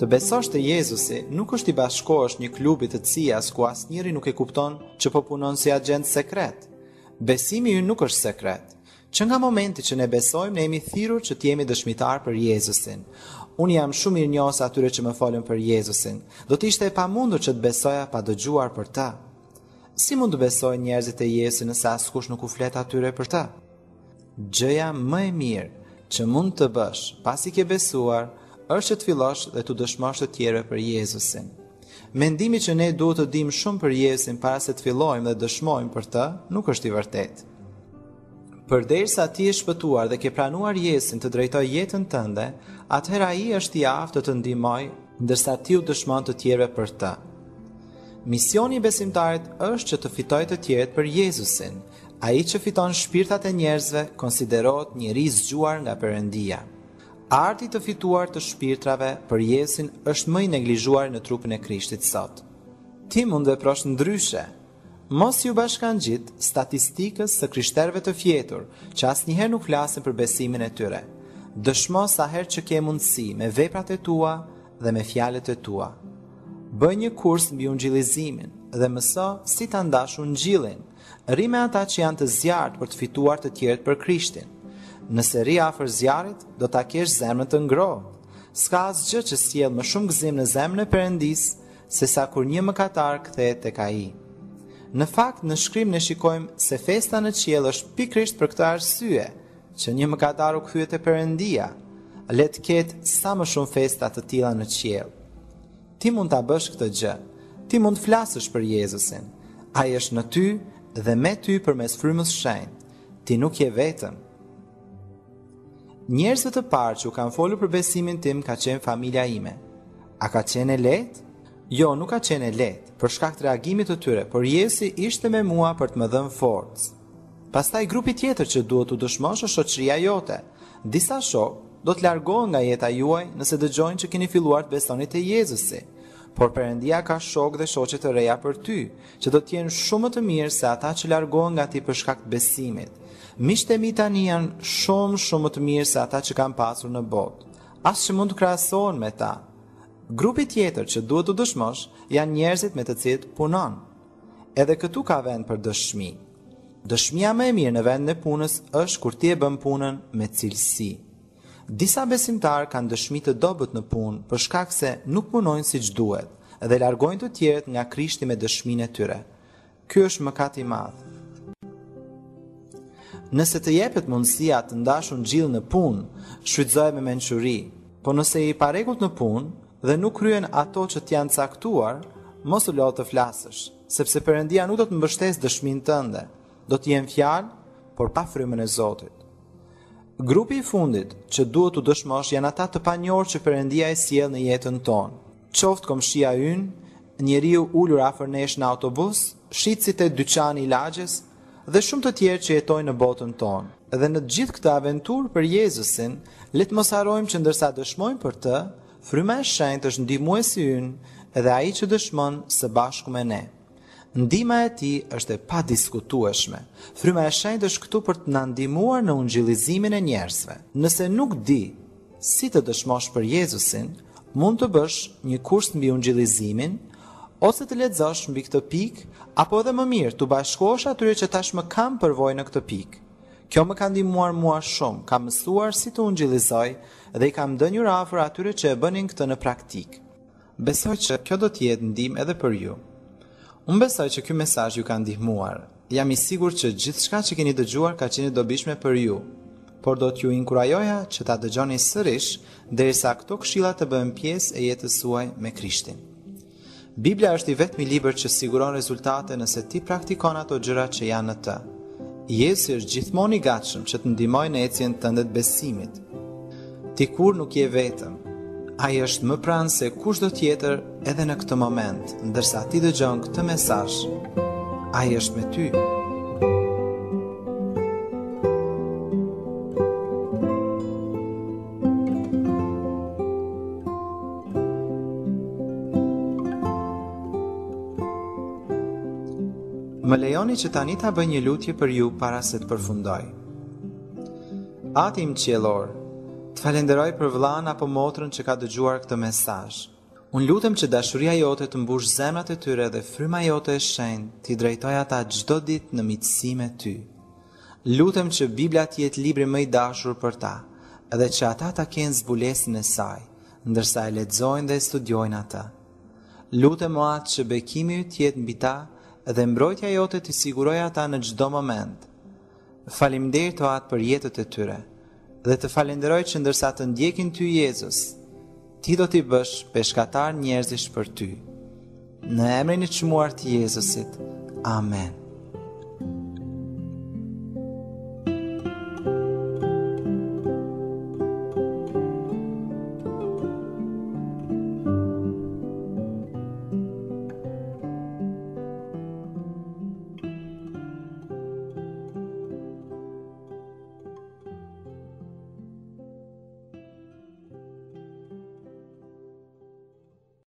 Të besosh te Jezusi nuk është i bashkohesh një klubi të cies ku asnjëri nuk e kupton që po punon si agent sekret. Besimi ynë nuk është sekret. Që nga momenti që ne besojmë, ne jemi thirrur që të jemi dëshmitar për Jezusin. Unë jam shumë mirënjohës atyre që më folën për Jezusin. Do të ishte e pamundur që të besoja pa dëgjuar për ta. Si mund të besojnë njerëzit e Jezusit nëse askush nuk u flet atyre për ta? Gjëja më e mirë që mund të bësh pasi ke besuar është që të fillosh dhe të dëshmosh të tjerëve për Jezusin. Mendimi që ne duhet të dimë shumë për Jezusin para se të fillojmë dhe dëshmojmë për të, nuk është i vërtetë. Përderisa ti je shpëtuar dhe ke pranuar Jezusin të drejtojë jetën tënde, atëherë ai është i aftë të të ndihmojë, ndërsa ti u dëshmon të tjerëve për të. Misioni i besimtarit është që të fitojë të tjerët për Jezusin. Ai që fiton shpirtat e njerëzve konsiderohet njeri i zgjuar nga Perëndia. Arti të fituar të shpirtrave për Jezusin është më i neglizhuar në trupin e Krishtit sot. Ti mund veprosh ndryshe. Mos ju bashkangjit statistikës së krishterëve të fjetur, që asnjëherë nuk flasin për besimin e tyre. Dëshmo sa herë që ke mundësi me veprat e tua dhe me fjalët e tua. Bëj një kurs mbi ungjillizimin dhe mëso si ta ndash ungjillin. Rri me ata që janë të zjarrt për të fituar të tjerët për Krishtin. Nëse rri afër zjarrit, do ta kesh zemrën të ngrohtë. S'ka asgjë që sjell më shumë gëzim në zemrën e Perëndisë se sa kur një mëkatar kthehet tek ai. Në fakt, në shkrim ne shikojmë se festa në qiell është pikërisht për këtë arsye, që një mëkatar u kthye te Perëndia. Le të ketë sa më shumë festa të tilla në qiell. Ti mund ta bësh këtë gjë. Ti mund të flasësh për Jezusin. Ai është në ty dhe me ty përmes frymës së shenjtë. Ti nuk je vetëm. Njerëzve të parë që u kanë folur për besimin tim ka qenë familja ime. A ka qenë e lehtë? Jo, nuk ka qenë e lehtë, për shkak të reagimit të tyre, por Jezusi ishte me mua për të më dhënë forcë. Pastaj grupi tjetër që duhet të dëshmosh është shoqëria jote. Disa shokë do të largohen nga jeta juaj nëse dëgjojnë që keni filluar të besoni te Jezusi. Por Perëndia ka shokë dhe shoqe të reja për ty, që do të jenë shumë më të mirë se ata që largohen nga ti për shkak të besimit. Miqtë e mi tani janë shumë më të mirë se ata që kanë pasur në botë. As që mund të krahasohen me ta. Grupi tjetër që duhet të dëshmosh janë njerëzit me të cilët punon. Edhe këtu ka vend për dëshmi. Dëshmia më e mirë në vendin e punës është kur ti e bën punën me cilësi. Disa besimtarë kanë dëshmi të dobët në punë për shkak se nuk punojnë siç duhet dhe largojnë të tjerët nga Krishti me dëshminë e tyre. Ky është mëkat i madh. Nëse të jepet mundësia të ndash ungjillin në punë, shfrytëzohet me mençuri. Po nëse je i parregullt në punë dhe nuk kryen ato që t'janë caktuar, mos u lodh të flasësh, sepse Perëndia nuk do të mbështesë dëshminë tënde. Do të jenë fjalë, por pa frymën e Zotit. Grupi i fundit që duhet të dëshmosh janë ata të panjohur që Perëndia e sjell në jetën tonë. Qoftë komshia ynë, njeriu ulur afër nesh në autobus, shitësit e dyqani i lagjes dhe shumë të tjerë që jetojnë në botën tonë. Dhe në gjithë këtë aventurë për Jezusin, le të mos harrojmë që ndërsa dëshmojmë për të, fryma e shenjtë është ndihmuesi ynë dhe ai që dëshmon së bashku me ne. Ndihma e tij është e padiskutueshme. Fryma e shenjtë është këtu për të na ndihmuar në ungjillizimin e njerëzve. Nëse nuk di si të dëshmosh për Jezusin, mund të bësh një kurs mbi ungjillizimin, ose të lexosh mbi këtë pikë, apo edhe më mirë të bashkohesh atyre që tashmë kanë përvojë në këtë pikë. Kjo më ka ndihmuar mua shumë, kam mësuar si të ungjillizoj dhe i kam dhënë afër atyre që e bënin këtë në praktik. Besoj që kjo do të jetë ndihmë edhe për ju. Unë besoj që ky mesazh ju ka ndihmuar. Jam i sigurt që gjithçka që keni dëgjuar ka qenë dobishme për ju, por do t'ju inkurajoja që ta dëgjoni sërish derisa këto këshilla të bëhen pjesë e jetës suaj me Krishtin. Biblia është i vetmi libër që siguron rezultate nëse ti praktikon ato gjëra që janë në të. Jezusi është gjithmonë i gatshëm që të ndihmojë në ecjen tënde të besimit. Ti kur nuk je vetëm. Ai është më pranë se kushdo tjetër edhe në këtë moment, ndërsa ti dëgjon këtë mesazh. Ai është me ty. Më lejoni që tani ta bëj një lutje për ju para se të përfundoj. Ati im qiellor, të falenderoj për vëllain apo motrën që ka dëgjuar këtë mesazh. Unë lutem që dashuria jote të mbush zemrat e tyre dhe fryma jote e shenjtë t'i drejtoj ata çdo ditë në miqësi me ty. Lutem që Bibla të jetë libri më i dashur për ta, edhe që ata ta kenë zbulesin e saj, ndërsa e lexojnë dhe studiojnë ata. Lutem o atë që bekimi yt të jetë mbi ta dhe mbrojtja jote t'i sigurojë ata në çdo moment. Faleminderit o atë për jetët e tyre, dhe të falenderoj që ndërsa të ndjekin ty Jezus, ti do t'i bësh peshkatar njerëzish për ty. Në emrin e çmuar të Jezusit. Amen.